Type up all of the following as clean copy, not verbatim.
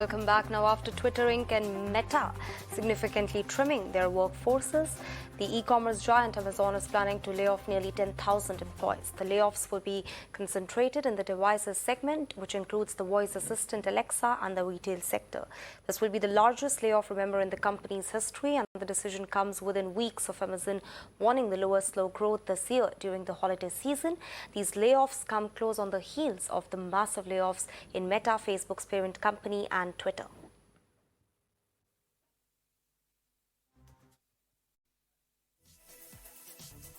Welcome back. Now, after Twitter Inc. and Meta significantly trimming their workforces, the e-commerce giant Amazon is planning to lay off nearly 10,000 employees. The layoffs will be concentrated in the devices segment, which includes the voice assistant Alexa and the retail sector. This will be the largest layoff, remember, in the company's history, and the decision comes within weeks of Amazon warning the lower slow growth this year during the holiday season. These layoffs come close on the heels of the massive layoffs in Meta, Facebook's parent company, and Twitter.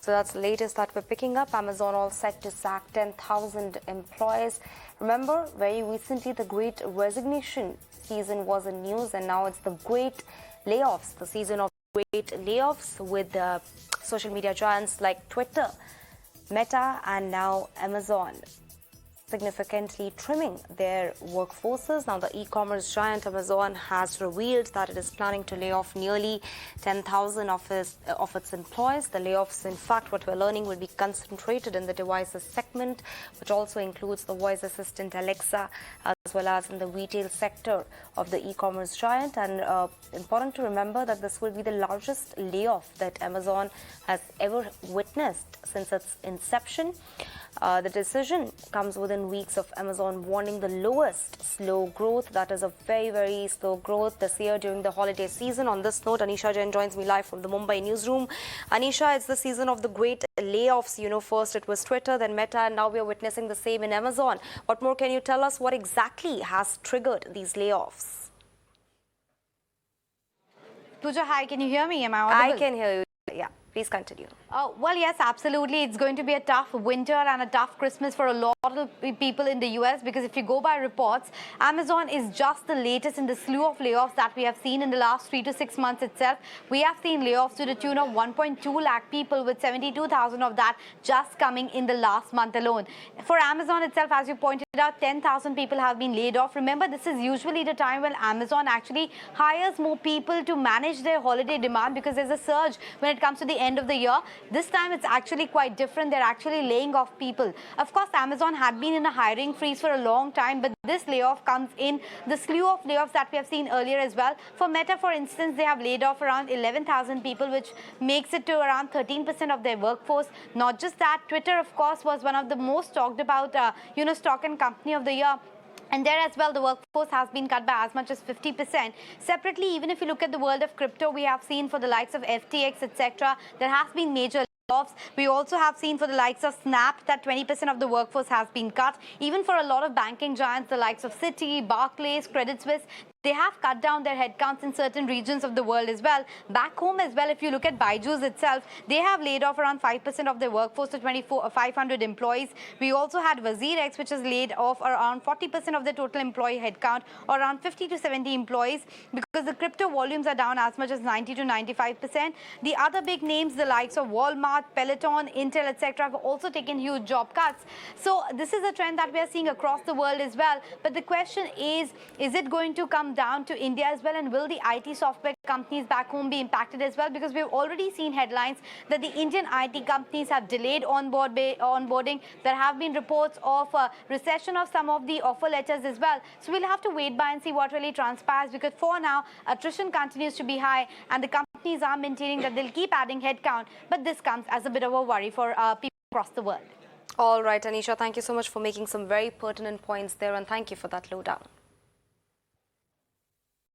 So that's the latest that we're picking up. Amazon all set to sack 10,000 employees. Remember, very recently the great resignation season was in news, and now it's the great layoffs, the season of great layoffs with social media giants like Twitter, Meta, and now Amazon significantly trimming their workforces. Now, the e-commerce giant Amazon has revealed that it is planning to lay off nearly 10,000 of its employees. The layoffs, in fact, what we're learning, will be concentrated in the devices segment, which also includes the voice assistant Alexa, as well as in the retail sector of the e-commerce giant. And important to remember that this will be the largest layoff that Amazon has ever witnessed since its inception. The decision comes within weeks of Amazon warning the lowest slow growth, that is a very slow growth this year during the holiday season. On this note, Anisha Jain joins me live from the Mumbai newsroom. Anisha, it's the season of the great layoffs. You know, first it was Twitter, then Meta, and now we are witnessing the same in Amazon. What more can you tell us? What exactly has triggered these layoffs? Pooja, hi, can you hear me? Am I audible? I can hear you. Yeah, please continue. Well, yes, absolutely. It's going to be a tough winter and a tough Christmas for a lot of people in the US, because if you go by reports, Amazon is just the latest in the slew of layoffs that we have seen in the last 3 to 6 months itself. We have seen layoffs to the tune of 1.2 lakh people, with 72,000 of that just coming in the last month alone. For Amazon itself, as you pointed out, 10,000 people have been laid off. Remember, this is usually the time when Amazon actually hires more people to manage their holiday demand, because there's a surge when it comes to the end of the year. This time it's actually quite different. They're actually laying off people. Of course, Amazon had been in a hiring freeze for a long time, but this layoff comes in the slew of layoffs that we have seen earlier as well. For Meta, for instance, they have laid off around 11,000 people, which makes it to around 13% of their workforce. Not just that, Twitter, of course, was one of the most talked about, stock and company of the year. And there as well, the workforce has been cut by as much as 50%. Separately, even if you look at the world of crypto, we have seen for the likes of FTX, etc., there has been major layoffs. We also have seen for the likes of Snap that 20% of the workforce has been cut. Even for a lot of banking giants, the likes of Citi, Barclays, Credit Suisse, they have cut down their headcounts in certain regions of the world as well. Back home as well, if you look at Byju's itself, they have laid off around 5% of their workforce to 500 employees. We also had WazirX, which has laid off around 40% of the total employee headcount, or around 50 to 70 employees, because the crypto volumes are down as much as 90 to 95%. The other big names, the likes of Walmart, Peloton, Intel, etc., have also taken huge job cuts. So this is a trend that we are seeing across the world as well. But the question is it going to come down to India as well, and will the IT software companies back home be impacted as well? Because we've already seen headlines that the Indian IT companies have delayed onboarding. There have been reports of recession of some of the offer letters as well. So we'll have to wait by and see what really transpires, because for now, attrition continues to be high, and the companies are maintaining that they'll keep adding headcount. But this comes as a bit of a worry for people across the world. All right, Anisha, thank you so much for making some very pertinent points there, and thank you for that lowdown.